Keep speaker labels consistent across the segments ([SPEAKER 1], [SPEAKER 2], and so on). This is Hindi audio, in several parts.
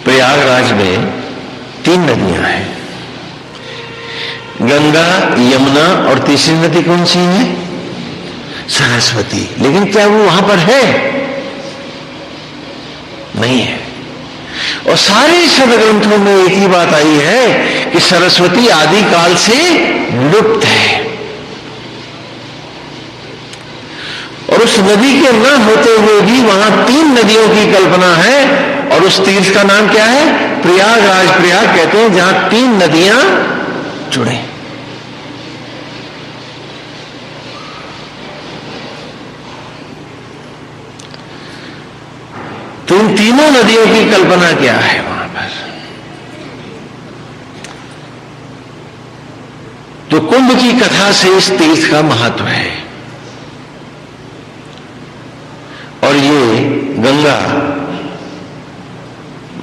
[SPEAKER 1] प्रयागराज में 3 नदियां हैं, गंगा, यमुना और तीसरी नदी कौन सी है? सरस्वती। लेकिन क्या वो वहां पर है? नहीं है। और सारे सदग्रंथों में एक ही बात आई है कि सरस्वती आदि काल से लुप्त है, और उस नदी के न होते हुए भी वहां 3 नदियों की कल्पना है। और उस तीर्थ का नाम क्या है? प्रयागराज। प्रयाग कहते हैं जहां 3 नदियां जुड़े। तो इन तीनों नदियों की कल्पना क्या है वहां पर? तो कुंभ की कथा से इस तीर्थ का महत्व है। और ये गंगा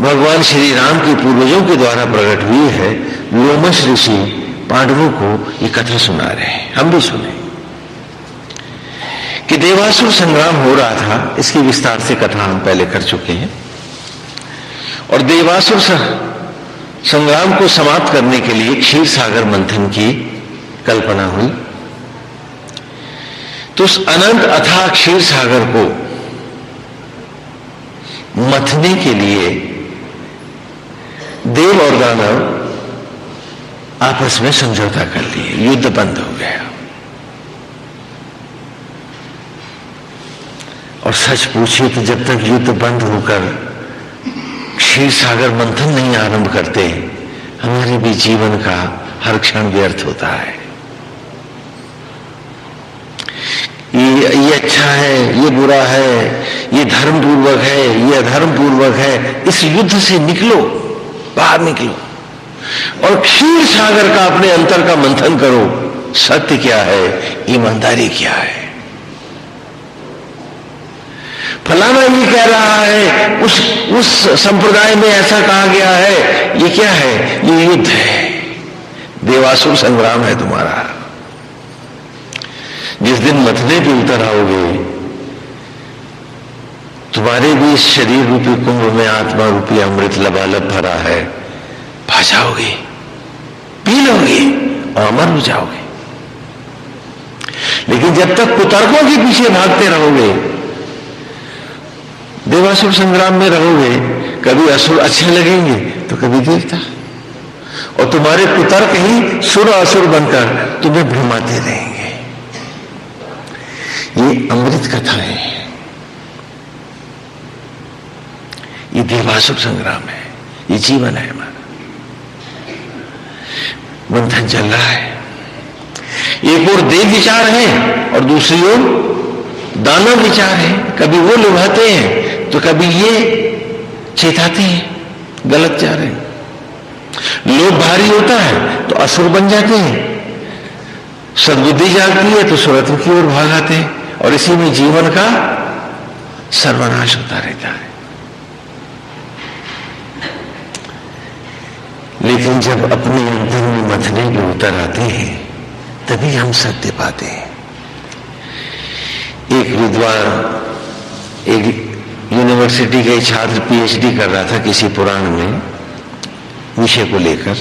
[SPEAKER 1] भगवान श्री राम के पूर्वजों के द्वारा प्रकट हुई है। लोमश ऋषि पांडवों को ये कथा सुना रहे हैं, हम भी सुने कि देवासुर संग्राम हो रहा था। इसकी विस्तार से कथा हम पहले कर चुके हैं। और देवासुर संग्राम को समाप्त करने के लिए क्षीर सागर मंथन की कल्पना हुई। तो उस अनंत अथाह क्षीर सागर को मथने के लिए देव और दानव आपस में समझौता कर लिए, युद्ध बंद हो गया। और सच पूछिए तो जब तक युद्ध बंद होकर क्षीर सागर मंथन नहीं आरंभ करते, हमारे भी जीवन का हर क्षण व्यर्थ होता है। ये अच्छा है, ये बुरा है, ये धर्म पूर्वक है, ये अधर्म पूर्वक है। इस युद्ध से निकलो, बाहर निकलो और क्षीर सागर का अपने अंतर का मंथन करो। सत्य क्या है, ईमानदारी क्या है। फलाना ये कह रहा है, उस संप्रदाय में ऐसा कहा गया है, ये क्या है? ये युद्ध है, देवासुर संग्राम है तुम्हारा। जिस दिन मथने पे उतर आओगे, तुम्हारे भी इस शरीर रूपी कुंभ में आत्मा रूपी अमृत लबालब भरा है, पा जाओगे, पी लोगे और अमर हो जाओगे। लेकिन जब तक कुतर्कों के पीछे भागते रहोगे, देवासुर संग्राम में रहोगे, कभी असुर अच्छे लगेंगे तो कभी देवता, और तुम्हारे कुतर्क ही सुर असुर बनकर तुम्हें भ्रमाते रहेंगे। ये अमृत कथा है, ये देवासुर संग्राम है, ये जीवन है हमारा। मंथन चल रहा है। एक ओर देव विचार है और दूसरी ओर दानव विचार है। कभी वो लुभाते हैं तो कभी ये चेताते हैं गलत जा रहे हैं। लोभ भारी होता है तो असुर बन जाते हैं, सद्बुद्धि जागती है तो सुरत्व की ओर भाग आते हैं, और इसी में जीवन का सर्वनाश होता रहता है। लेकिन जब अपने अंतर में मथने के उतर आते हैं, तभी हम सत्य पाते हैं। एक विद्वान, एक यूनिवर्सिटी के छात्र पीएचडी कर रहा था किसी पुराण में विषय को लेकर,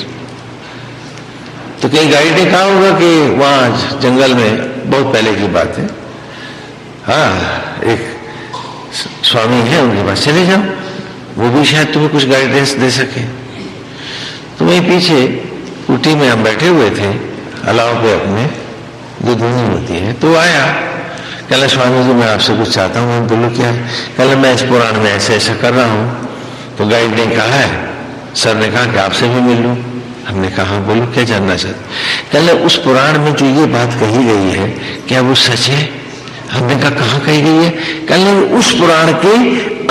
[SPEAKER 1] तो कहीं गाइड ने कहा होगा कि वहां जंगल में, बहुत पहले की बात है, हाँ, एक स्वामी है, उनके पास चले जाओ, वो भी शायद तुम्हें कुछ गाइडेंस दे सके। तो वहीं पीछे कुटी में हम बैठे हुए थे, अलाव पे अपने, जो धुनी होती है। तो आया, कहला स्वामी जी मैं आपसे कुछ चाहता हूँ। मैं बोलो क्या? कहला मैं इस पुराण में ऐसे ऐसा कर रहा हूँ। तो गाइड ने कहा है, सर ने कहा कि आपसे भी मिल लूँ। हमने कहा बोलो क्या जानना चाहते? कहला उस पुराण में जो ये बात कही गई है, क्या वो सच है? हमने कहा कहाँ कही गई है? कहला उस पुराण के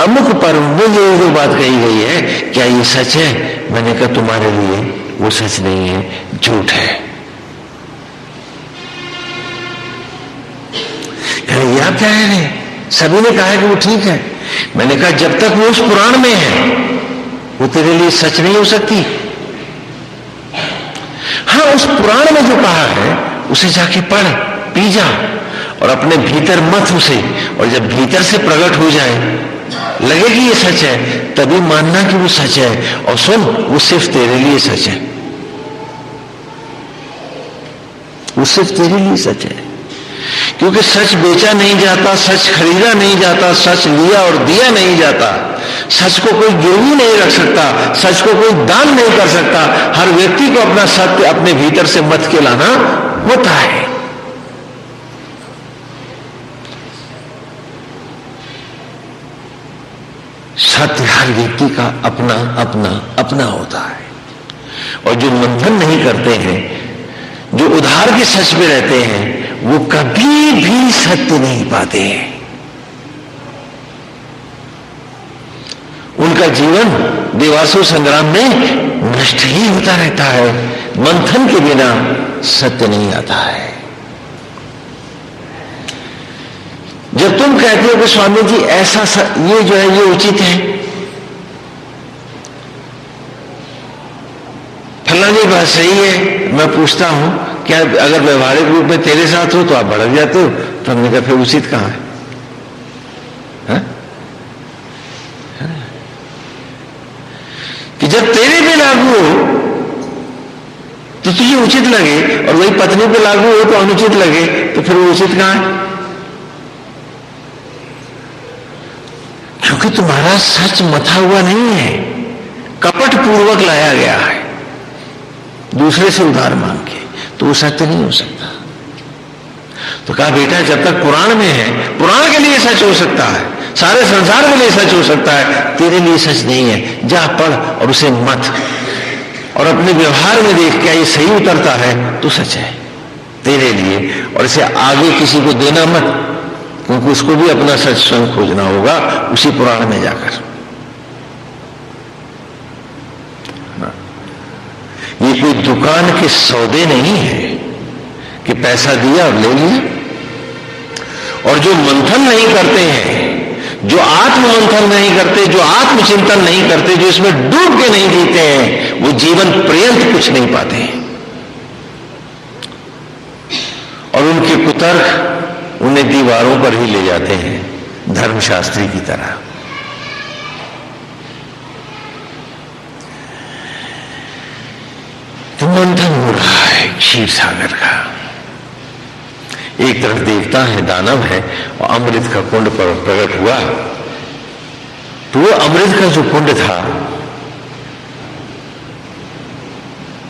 [SPEAKER 1] अमुक पर्व में जो बात कही गई है, क्या ये सच है? मैंने कहा तुम्हारे लिए वो सच नहीं है, झूठ है। कहले आप क्या कह रहे हैं? सभी ने कहा है कि वो ठीक है। मैंने कहा जब तक वो उस पुराण में है, वो तेरे लिए सच नहीं हो सकती। हाँ, उस पुराण में जो कहा है उसे जाके पढ़, पी जा और अपने भीतर मत उसे, और जब भीतर से प्रकट हो जाए लगे कि ये सच है, तभी मानना कि वो सच है। और सुन, वो सिर्फ तेरे लिए सच है, वो सिर्फ तेरे लिए सच है। क्योंकि सच बेचा नहीं जाता, सच खरीदा नहीं जाता, सच लिया और दिया नहीं जाता, सच को कोई गिरवी नहीं रख सकता, सच को कोई दान नहीं कर सकता। हर व्यक्ति को अपना सत्य अपने भीतर से मत के लाना होता है। सत्य हर व्यक्ति का अपना अपना अपना होता है। और जो मंथन नहीं करते हैं, जो उधार के सच में रहते हैं, वो कभी भी सत्य नहीं पाते हैं। उनका जीवन देवासुर संग्राम में नष्ट ही होता रहता है। मंथन के बिना सत्य नहीं आता है। जब तुम कहते हो कि स्वामी जी ऐसा ये जो है ये उचित है, फलानी बात सही है, मैं पूछता हूं क्या अगर व्यवहारिक रूप में तेरे साथ हो तो आप भड़क जाते हो? तो हमने कहा फिर उचित कहां है? कि जब तेरे पे लागू हो तो तुझे उचित लगे और वही पत्नी पे लागू हो तो अनुचित लगे, तो फिर वो उचित कहां है? क्योंकि तुम्हारा सच मथा हुआ नहीं है, कपट पूर्वक लाया गया है दूसरे से उधार मांग के, तो वो सत्य नहीं हो सकता। तो कहा बेटा जब तक पुराण में है, पुराण के लिए सच हो सकता है, सारे संसार के लिए सच हो सकता है, तेरे लिए सच नहीं है। जा पढ़ और उसे मत, और अपने व्यवहार में देख क्या ये सही उतरता है तो सच है तेरे लिए। और इसे आगे किसी को देना मत, क्योंकि उसको भी अपना सच स्वयं खोजना होगा उसी पुराण में जाकर। ये कोई दुकान के सौदे नहीं है कि पैसा दिया और ले लिया। और जो मंथन नहीं करते हैं, जो आत्म मंथन नहीं करते, जो आत्मचिंतन नहीं करते, जो इसमें डूब के नहीं जीते हैं, वो जीवन पर्यंत कुछ नहीं पाते हैं। और उनके कुतर्क उन्हें दीवारों पर ही ले जाते हैं, धर्मशास्त्री की तरह। तो मंथन हो रहा है क्षीर सागर का। एक तरफ देवता है, दानव है, और अमृत का कुंड पर प्रकट हुआ। तो वो अमृत का जो कुंड था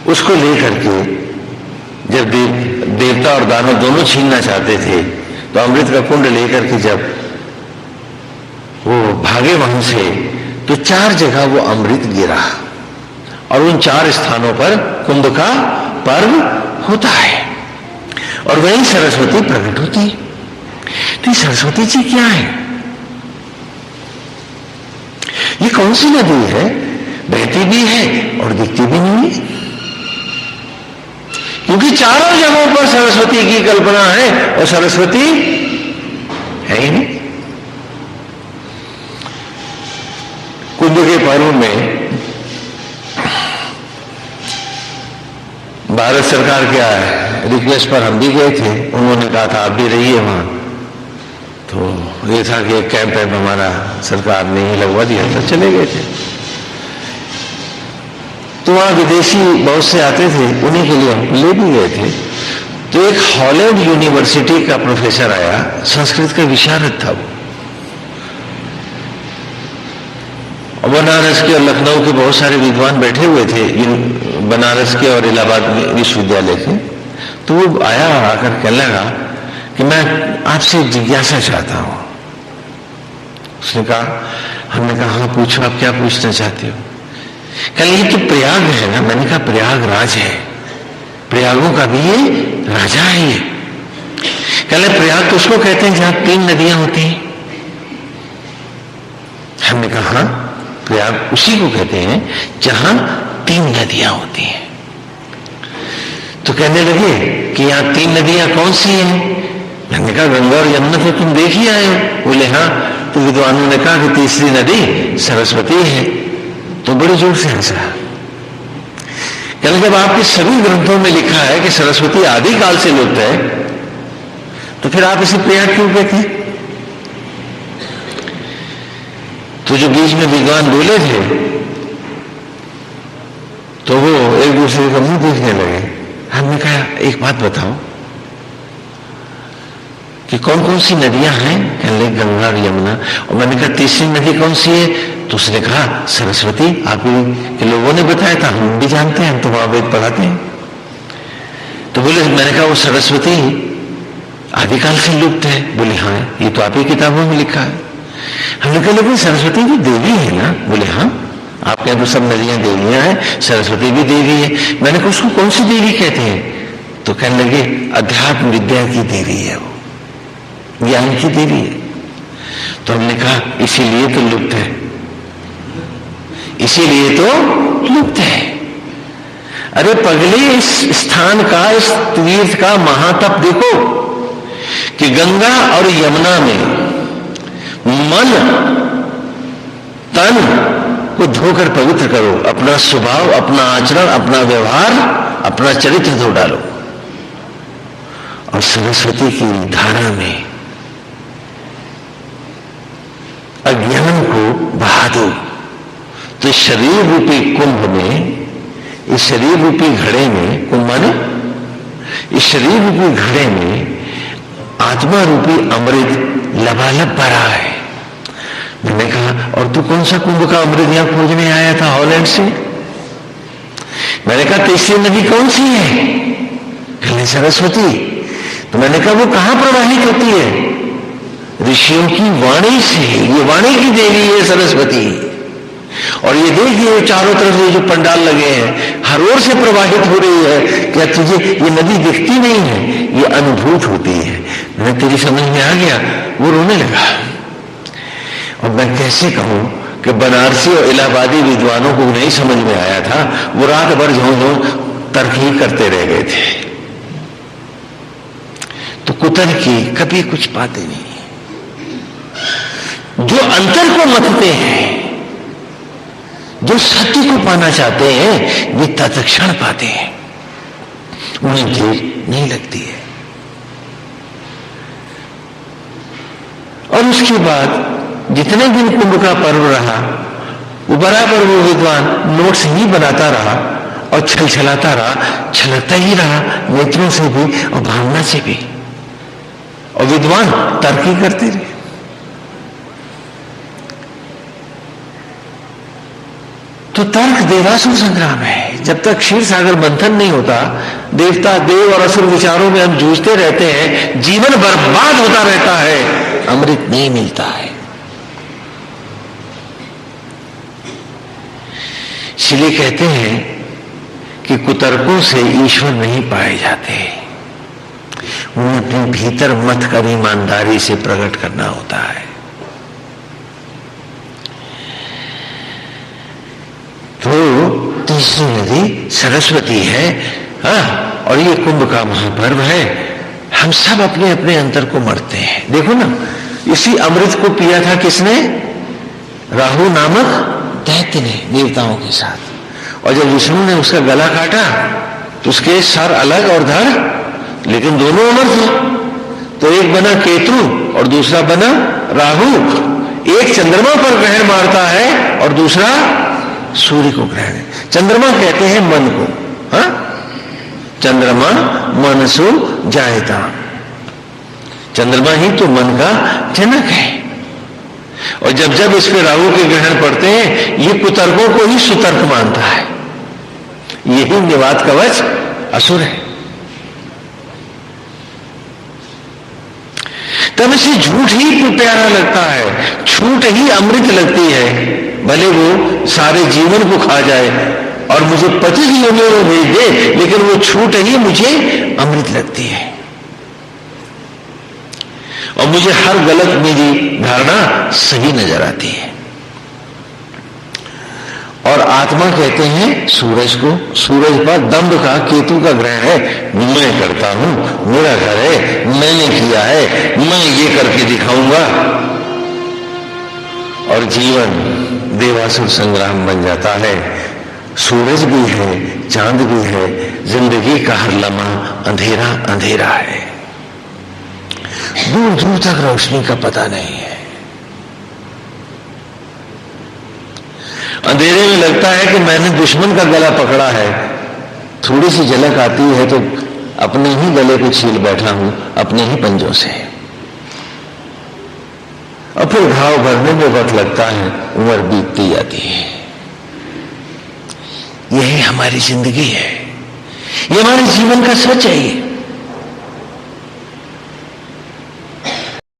[SPEAKER 1] उसको लेकर के जब देवता और दानव दोनों छीनना चाहते थे, तो अमृत का कुंड लेकर के जब वो भागे वहां से, तो 4 जगह वो अमृत गिरा, और उन 4 स्थानों पर कुंभ का पर्व होता है, और वहीं सरस्वती प्रकट होती है। तो सरस्वती जी क्या है? ये कौन सी नदी है? बहती भी है और दिखती भी नहीं है, क्योंकि चारों जगहों पर सरस्वती की कल्पना है और सरस्वती है ही नहीं। कुंभ के पर्व में भारत सरकार क्या है रिक्वेस्ट पर हम भी गए थे, उन्होंने कहा था आप भी रहिए वहां। तो ये था कि एक कैंप है हमारा, सरकार ने ही लगवा दिया था, चले गए थे। तो वहां विदेशी बहुत से आते थे, उन्हीं के लिए हम ले भी गए थे। तो एक हॉलैंड यूनिवर्सिटी का प्रोफेसर आया, संस्कृत का विशारद था वो, और बनारस के और लखनऊ के बहुत सारे विद्वान बैठे हुए थे, बनारस के और इलाहाबाद विश्वविद्यालय के। तो वो आया, आकर कहने लगा कि मैं आपसे एक जिज्ञासा चाहता हूं। उसने कहा, हमने कहा हाँ पूछो, आप क्या पूछना चाहते हो? कहने ये तो प्रयाग है ना। मैंने कहा प्रयागराज है, प्रयागों का भी ये राजा है ये। कहने प्रयाग तो उसको कहते हैं जहां 3 नदियां होती हैं। हमने कहा हाँ, प्रयाग उसी को कहते हैं जहां 3 नदियां होती हैं। तो कहने लगे कि यहां 3 नदियां कौन सी हैं? मैंने कहा गंगा और यमुना तो तुम देख ही आए हो। बोले हाँ। तो विद्वानों ने कहा कि तीसरी नदी सरस्वती है। तो बड़े जोर से हंसा। कहने जब आपके सभी ग्रंथों में लिखा है कि सरस्वती आदिकाल से लुप्त है, तो फिर आप इसे प्रयाग क्यों कहते हैं? तो जो बीच में विद्वान बोले थे तो वो एक दूसरे का मुंह देखने लगे। हमने कहा एक बात बताओ कि कौन कौन सी नदियां हैं? कहने लगे गंगा और यमुना। और मैंने कहा तीसरी नदी कौन सी है? तो उसने कहा सरस्वती। आप ही के लोगों ने बताया था, हम भी जानते हैं, हम तो महावेद पढ़ाते हैं। तो बोले, मैंने कहा वो सरस्वती आदिकाल से लुप्त है। बोले हाँ, ये तो आप ही किताबों में लिखा है। हमने कहा लेकिन सरस्वती भी देवी है ना? बोले हाँ, आपके यहाँ तो सब नदियां देवियां हैं, सरस्वती भी देवी है। मैंने कहा उसको कौन सी देवी कहते हैं? तो कहने लगे अध्यात्म विद्या की देवी है, वो ज्ञान की देवी है। तो हमने कहा इसीलिए तो लुप्त है, इसीलिए तो लुप्त है। अरे पगले, इस स्थान का, इस तीर्थ का महातप देखो कि गंगा और यमुना में मन तन को धोकर पवित्र करो, अपना स्वभाव, अपना आचरण, अपना व्यवहार, अपना चरित्र धो डालो। और सरस्वती की धारा में अज्ञान को बहा दो। तो इस शरीर रूपी कुंभ में, इस शरीर रूपी घड़े में, कुंभ माने इस शरीर रूपी घड़े में आत्मा रूपी अमृत लबालब भरा है। मैंने कहा और तू कौन सा कुंभ का अमृत यहां खोजने आया था हॉलैंड से? मैंने कहा तीसरी नदी कौन सी है? कहने सरस्वती। तो मैंने कहा वो कहां प्रवाहित होती है? ऋषियों की वाणी से। ये वाणी की देवी है सरस्वती। और ये देखिए चारों तरफ से जो पंडाल लगे हैं, हर ओर से प्रवाहित हो रही है। क्या तुझे ये नदी दिखती नहीं है? ये अनुभूत होती है। मैं तेरी समझ में आ गया। वो रोने लगा। और मैं कैसे कहूं कि बनारसी और इलाहाबादी विद्वानों को नहीं समझ में आया था, वो रात भर झों तर्क ही करते रह गए थे। तो कुतर्की कभी कुछ पाते नहीं। जो अंतर को मतते हैं, जो सत्य को पाना चाहते हैं, वे तत्क्षण पाते हैं, उन्हें देर नहीं लगती है। और उसके बाद जितने दिन कुंभ का पर्व रहा, वो बराबर वो विद्वान नोट्स ही बनाता रहा और छलछलाता रहा, छलकता ही रहा, नेत्रों से भी और भावना से भी। और विद्वान तर्क ही करते रहे। तो तर्क देवासुर संग्राम है। जब तक क्षीर सागर मंथन नहीं होता, देवता देव और असुर विचारों में हम जूझते रहते हैं, जीवन बर्बाद होता रहता है, अमृत नहीं मिलता है। इसलिए कहते हैं कि कुतर्कों से ईश्वर नहीं पाए जाते, उन्हें अपने भीतर मत कर ईमानदारी से प्रकट करना होता है। तो तीसरी नदी सरस्वती है। हाँ, और ये कुंभ का महापर्व है। हम सब अपने अपने अंतर को मरते हैं। देखो ना, इसी अमृत को पिया था किसने? राहु नामक दैत्य ने देवताओं के साथ। और जब विष्णु ने उसका गला काटा तो उसके सर अलग और धड़, लेकिन दोनों अमर थे। तो एक बना केतु और दूसरा बना राहु। एक चंद्रमा पर ग्रहण मारता है और दूसरा सूर्य को ग्रहण है। चंद्रमा कहते हैं मन को। हाँ, चंद्रमा मनसु जायता। चंद्रमा ही तो मन का जनक है। और जब जब इस पे राहु के ग्रहण पड़ते हैं, ये कुतर्कों को ही सुतर्क मानता है। यही निवात कवच असुर है। तब इसे झूठ ही प्यारा लगता है, झूठ ही अमृत लगती है। भले वो सारे जीवन को खा जाए और मुझे 25 योनियों में भेज दे, लेकिन वो छूट ही मुझे अमृत लगती है। और मुझे हर गलत मेरी धारणा सही नजर आती है। और आत्मा कहते हैं सूरज को। सूरज पर दंभ का, केतु का ग्रहण है। मैं करता हूं, मेरा घर है, मैंने किया है, मैं ये करके दिखाऊंगा। और जीवन देवासुर संग्राम बन जाता है। सूरज भी है, चांद भी है, जिंदगी का हर लम्हा अंधेरा अंधेरा है। दूर दूर तक रोशनी का पता नहीं है। अंधेरे में लगता है कि मैंने दुश्मन का गला पकड़ा है, थोड़ी सी झलक आती है तो अपने ही गले को छील बैठा हूं अपने ही पंजों से, और फिर घाव भरने में वक्त लगता है, उम्र बीतती जाती है। यही हमारी जिंदगी है, ये हमारे जीवन का सच है।